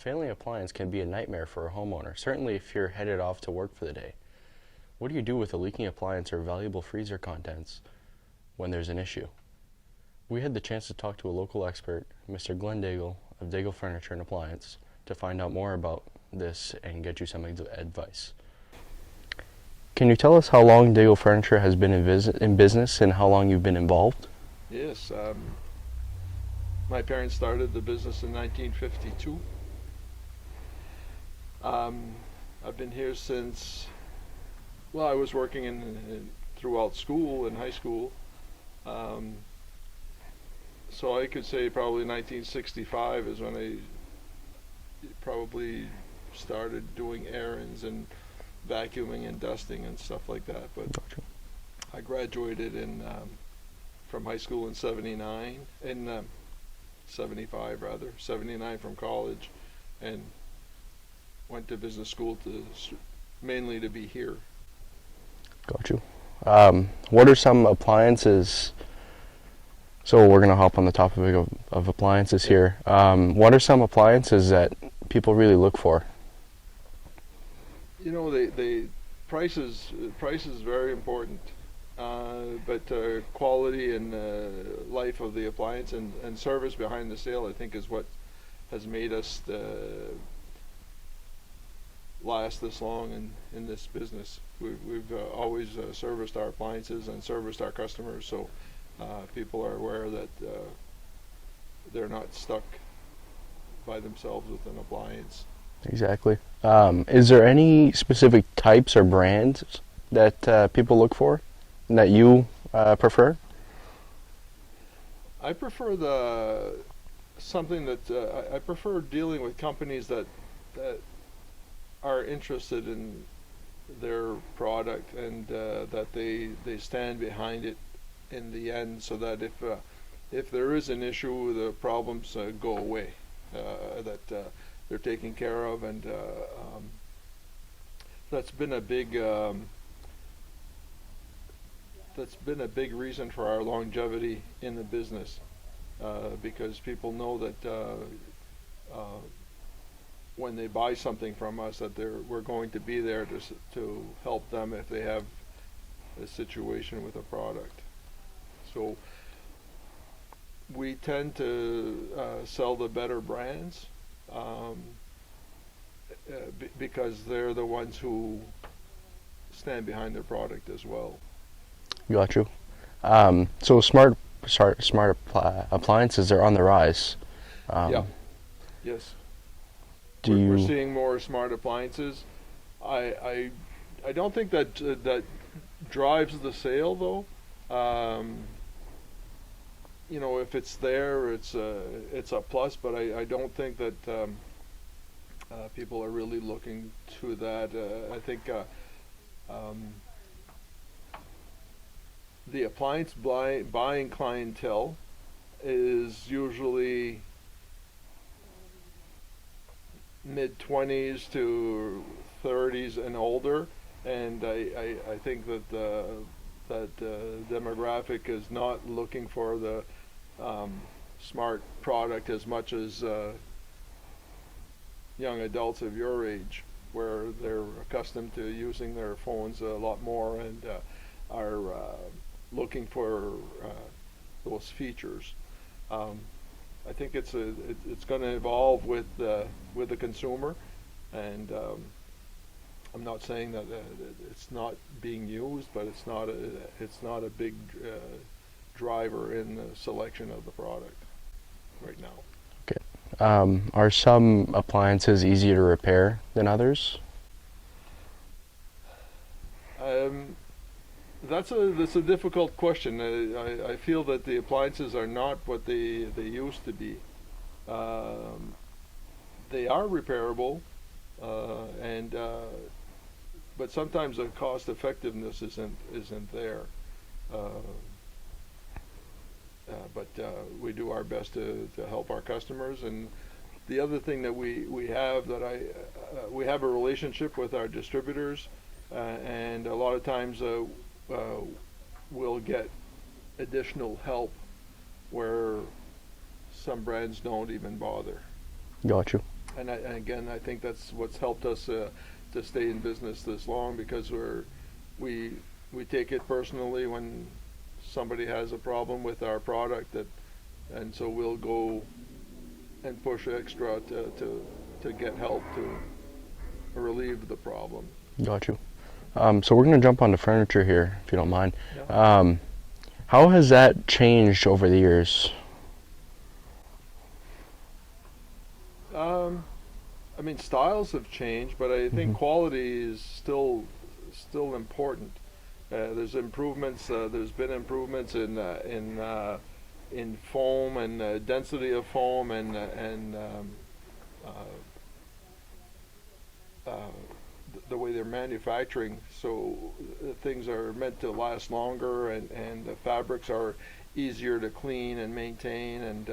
failing appliance can be a nightmare for a homeowner, certainly if you're headed off to work for the day. What do you do with a leaking appliance or valuable freezer contents when there's an issue? We had the chance to talk to a local expert, Mr. Glen Daigle of Daigle Furniture and Appliance, to find out more about this and get you some advice. Can you tell us how long Daigle Furniture has been in business and how long you've been involved? Yes, my parents started the business in 1952. I've been here since, well, I was working throughout school, in high school. So I could say probably 1965 is when I probably started doing errands and vacuuming and dusting and stuff like that. But Gotcha. I graduated from high school in 75 rather, 79 from college, and went to business school mainly to be here. Got you. What are some appliances? So we're going to hop on the topic of appliances here. What are some appliances that people really look for? You know, they price is very important, but quality and life of the appliance and service behind the sale, I think, is what has made us last this long in this business. We've always serviced our appliances and serviced our customers, so people are aware that they're not stuck by themselves with an appliance. Exactly. Is there any specific types or brands that people look for and that you prefer? I prefer something that I prefer dealing with companies that are interested in their product and that they stand behind it in the end, so that if there is an issue, the problems go away, that they're taken care of, and that's been a big reason for our longevity in the business, because people know that when they buy something from us, that we're going to be there to help them if they have a situation with a product. So we tend to sell the better brands because they're the ones who stand behind their product as well. Got you. So smart appliances are on the rise. Yeah. Yes. We're seeing more smart appliances. I don't think that drives the sale, though. You know, if it's there, it's a plus. But I don't think that people are really looking to that. I think the appliance buying clientele is usually mid-20s to 30s and older, and I think that that demographic is not looking for the smart product as much as young adults of your age, where they're accustomed to using their phones a lot more and are looking for those features. I think it's going to evolve with the consumer, and I'm not saying that it's not being used, but it's not a big driver in the selection of the product right now. Okay. Are some appliances easier to repair than others? That's a difficult question. I feel that the appliances are not what they used to be. They are repairable, but sometimes the cost effectiveness isn't there. But we do our best to help our customers. And the other thing that we have we have a relationship with our distributors, and a lot of times we'll get additional help where some brands don't even bother. Got you. And again, I think that's what's helped us to stay in business this long, because we take it personally when somebody has a problem with our product, and so we'll go and push extra to get help to relieve the problem. Got you. So we're going to jump onto furniture here, if you don't mind. Yeah. How has that changed over the years? I mean, styles have changed, but I think quality is still important. There's improvements. There's been improvements in foam and density of foam and the way they're manufacturing. So things are meant to last longer, and the fabrics are easier to clean and maintain, and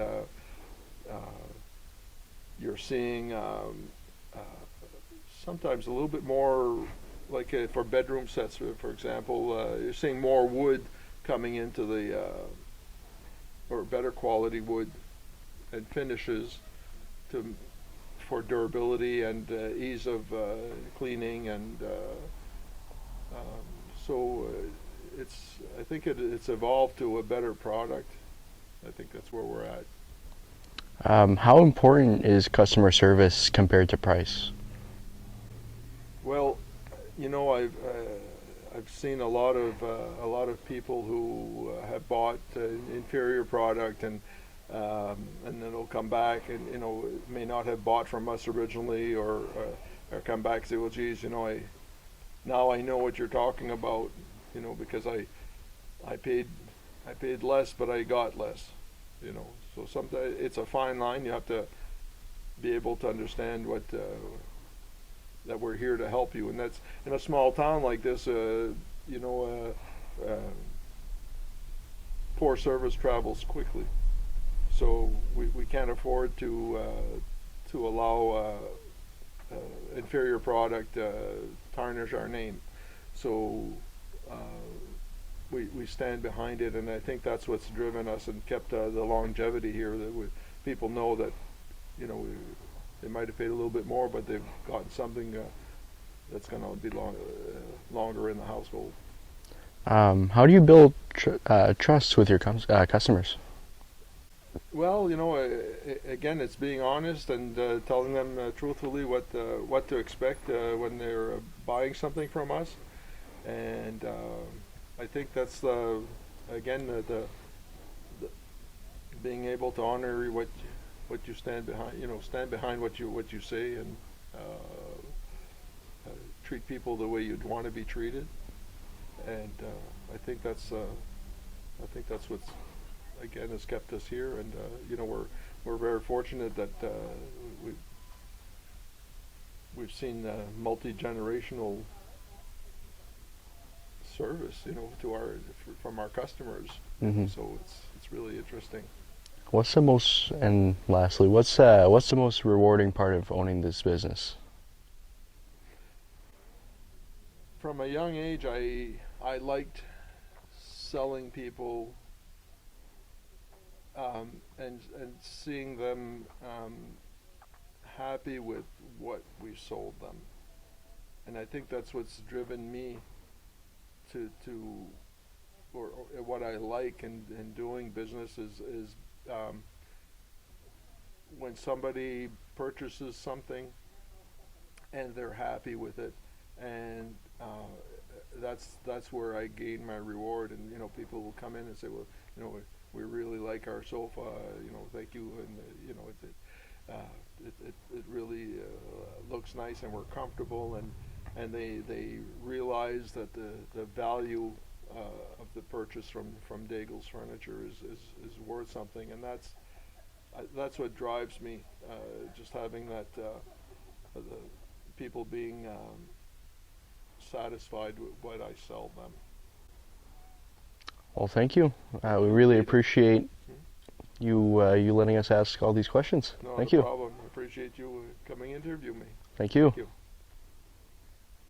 you're seeing sometimes a little bit more, like for bedroom sets, for example, you're seeing more wood coming into the, or better quality wood and finishes for durability and ease of cleaning, and so I think it's evolved to a better product. I think that's where we're at. How important is customer service compared to price? Well, you know, I've seen a lot of people who have bought inferior product, and then they'll come back and, you know, may not have bought from us originally, or come back and say, well, geez, you know, now I know what you're talking about, you know, because I paid less, but I got less, you know. So sometimes it's a fine line. You have to be able to understand that we're here to help you, and that's in a small town like this. You know, poor service travels quickly, so we can't afford to allow inferior product tarnish our name. So we stand behind it, and I think that's what's driven us and kept the longevity here. That people know that, you know, they might have paid a little bit more, but they've gotten something that's going to be longer in the household. How do you build trust with your customers? Well, you know, again, it's being honest and telling them truthfully what to expect when they're buying something from us, and I think that's the being able to honor what you stand behind. You know, stand behind what you say, and treat people the way you'd want to be treated. And I think that's what's, again, has kept us here. And you know, we're very fortunate that we've seen multi-generational service, you know, from our customers. So it's really interesting. What's the most, and lastly, what's the most rewarding part of owning this business? From a young age, I liked selling people and seeing them happy with what we sold them, and I think that's what's driven me or what I like in doing business is when somebody purchases something and they're happy with it, and that's where I gain my reward. And, you know, people will come in and say, well, you know, we really like our sofa, you know, thank you, and you know, it really looks nice, and we're comfortable, and they realize that the value of the purchase from Daigle's Furniture is worth something, and that's what drives me. Just having that the people being satisfied with what I sell them. Well, thank you. We really appreciate you letting us ask all these questions. No Thank you. problem. I appreciate you coming in to interview me. Thank you. Thank you.